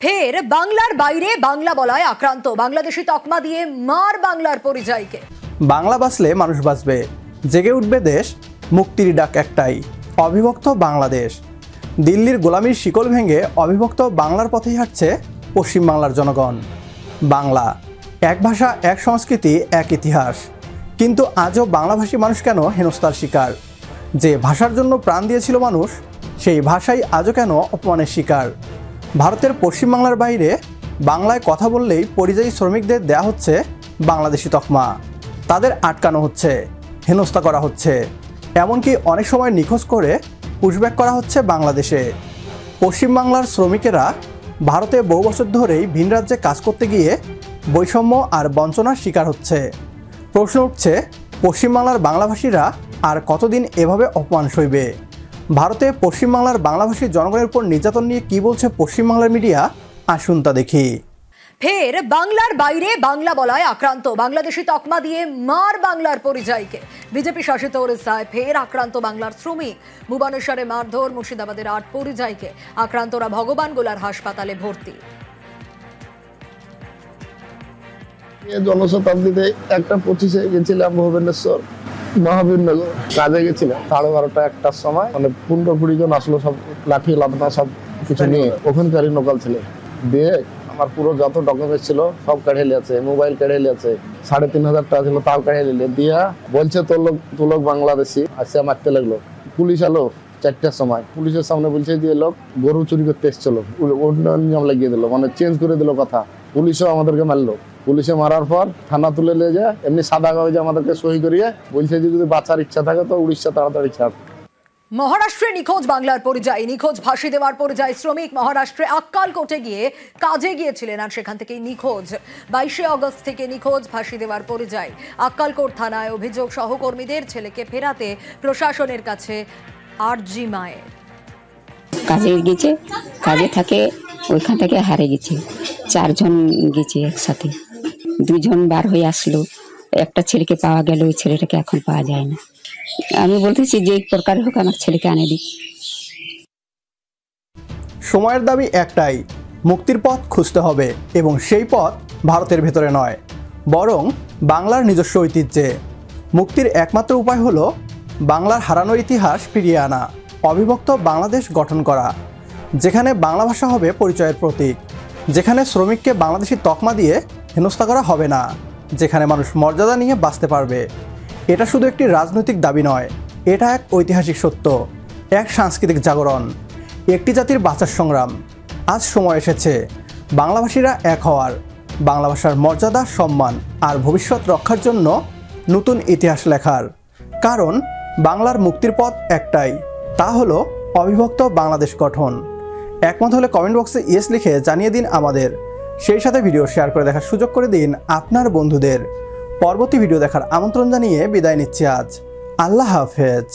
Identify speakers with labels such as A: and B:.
A: ফের বাংলার বাইরে বাংলা বলায় আক্রান্ত বাংলাদেশি তকমা দিয়ে মার বাংলার পরিযায়ীকে।
B: বাংলা বাঁচলে মানুষ বাঁচবে, জেগে উঠবে দেশ, মুক্তির ডাক একটাই, অবিভক্ত বাংলাদেশ। দিল্লির গোলামির শিকল ভেঙে অবিভক্ত বাংলার পথেই হাঁটছে পশ্চিমবাংলার জনগণ। বাংলা এক ভাষা, এক সংস্কৃতি, এক ইতিহাস। কিন্তু আজও বাংলাভাষী মানুষ কেন হেনস্থার শিকার? যে ভাষার জন্য প্রাণ দিয়েছিল মানুষ, সেই ভাষাই আজও কেন অপমানের শিকার? ভারতের পশ্চিমবাংলার বাইরে বাংলায় কথা বললেই পরিযায়ী শ্রমিকদের দেয়া হচ্ছে বাংলাদেশি তকমা। তাদের আটকানো হচ্ছে, হেনস্থা করা হচ্ছে, এমনকি অনেক সময় নিখোঁজ করে পুশব্যাক করা হচ্ছে বাংলাদেশে। পশ্চিমবাংলার শ্রমিকেরা ভারতে বহু বছর ধরেই ভিন রাজ্যে কাজ করতে গিয়ে বৈষম্য আর বঞ্চনার শিকার হচ্ছে। প্রশ্ন উঠছে, পশ্চিমবাংলার বাংলাভাষীরা আর কতদিন এভাবে অপমান সইবে? ভারতে পশ্চিমবাংলার বাংলাভাষী জনগণের উপর নির্যাতন নিয়ে কী বলছে পশ্চিমবাংলার মিডিয়া, আসুন তা দেখি।
A: ফের বাংলার বাইরে বাংলা বলায় আক্রান্ত বাংলাদেশি তকমা দিয়ে মার বাংলার পরিযায়ীকে। বিজেপি শাসিত ওড়িশায় ফের আক্রান্ত বাংলার শ্রমিক। ভুবনেশ্বরে মারধর, মুর্শিদাবাদের 8 পরিযায়ীকে। আক্রান্তরা ভগবান গোলার হাসপাতালে ভর্তি।
C: জনশতাব্দীতে 1:25 গেছিলাম ভুবনেশ্বর মহাবীরনগর কাজে গেছিলাম। 12:30 1টার সময় 15-20 জন আসলো, সব লাঠি লাদনা সব কিছু নিয়ে। ওখানকারই লোকাল ছেলে দিয়ে আমার পুরো যত ডকুমেন্টস ছিল সব কাঢ়ে লিয়েছে, মোবাইল কাঢ়ে লিয়েছে, 3,500 টাকা ছিল তাও কাঢ়ে নিলে দিয়া বলছে তোর লোক বাংলাদেশি। আসে মারতে লাগলো। পুলিশ এলো 4টার সময়। পুলিশের সামনে বলছে যে লোক গরু চুরি করতে এসেছিল, নিয়ম লাগিয়ে দিল, মানে চেঞ্জ করে দিল কথা। পুলিশও আমাদেরকে মারলো। পুলিশে মারার পর থানা তুলে নিয়ে যায়, এমনি সাদা কাগজে আমাদেরকে সই করিয়ে বলছে যে যদি বাঁচার ইচ্ছা থাকে তো উড়িষ্যা তাড়াতাড়ি ছাড়।
A: মহারাষ্ট্রে নিখোঁজ বাংলার পরিযায়ী, নিখোঁজ ফাঁসি দেওয়ার পরিযায়ী শ্রমিক। মহারাষ্ট্রে আক্কালকোটে গিয়ে কাজে গিয়েছিলেন আর সেখান থেকেই নিখোঁজ। 22শে অগস্ট থেকে নিখোঁজ ফাঁসি দেওয়ার পরিযায়ী। আক্কালকোট থানায় অভিযোগ, সহকর্মীদের ছেলেকে ফেরাতে প্রশাসনের কাছে আর্জি মায়ের।
D: কাজে গেছে, কাজে থাকে, ওইখান থেকে হারে গেছে। 4 জন গেছে একসাথে, 2 জন বার হয়ে আসলো। একটা ছেলেকে পাওয়া গেল, ওই ছেলেটাকে এখন পাওয়া যায় না। আমি বলতেছি যে প্রকার হোক আমার ছেলেকে আনে দিক।
B: সময়ের দাবি একটাই, মুক্তির পথ খুঁজতে হবে, এবং সেই পথ ভারতের ভেতরে নয়, বরং বাংলার নিজস্ব ঐতিহ্যে। মুক্তির একমাত্র উপায় হলো বাংলার হারানো ইতিহাস ফিরিয়ে আনা, অবিভক্ত বাংলাদেশ গঠন করা, যেখানে বাংলা ভাষা হবে পরিচয়ের প্রতীক, যেখানে শ্রমিককে বাংলাদেশি তকমা দিয়ে হেনস্থা করা হবে না, যেখানে মানুষ মর্যাদা নিয়ে বাঁচতে পারবে। এটা শুধু একটি রাজনৈতিক দাবি নয়, এটা এক ঐতিহাসিক সত্য, এক সাংস্কৃতিক জাগরণ, একটি জাতির বাঁচার সংগ্রাম। আজ সময় এসেছে বাংলাভাষীরা এক হওয়ার, বাংলা ভাষার মর্যাদা, সম্মান আর ভবিষ্যৎ রক্ষার জন্য নতুন ইতিহাস লেখার। কারণ বাংলার মুক্তির পথ একটাই, তা হলো অবিভক্ত বাংলাদেশ গঠন। একমত হলে কমেন্ট বক্সে ইয়েস লিখে জানিয়ে দিন আমাদের। সেই সাথে ভিডিও শেয়ার করে দেখার সুযোগ করে দিন আপনার বন্ধুদের। পরবর্তী ভিডিও দেখার আমন্ত্রণ জানিয়ে বিদায় নিচ্ছি আজ। আল্লাহ হাফেজ।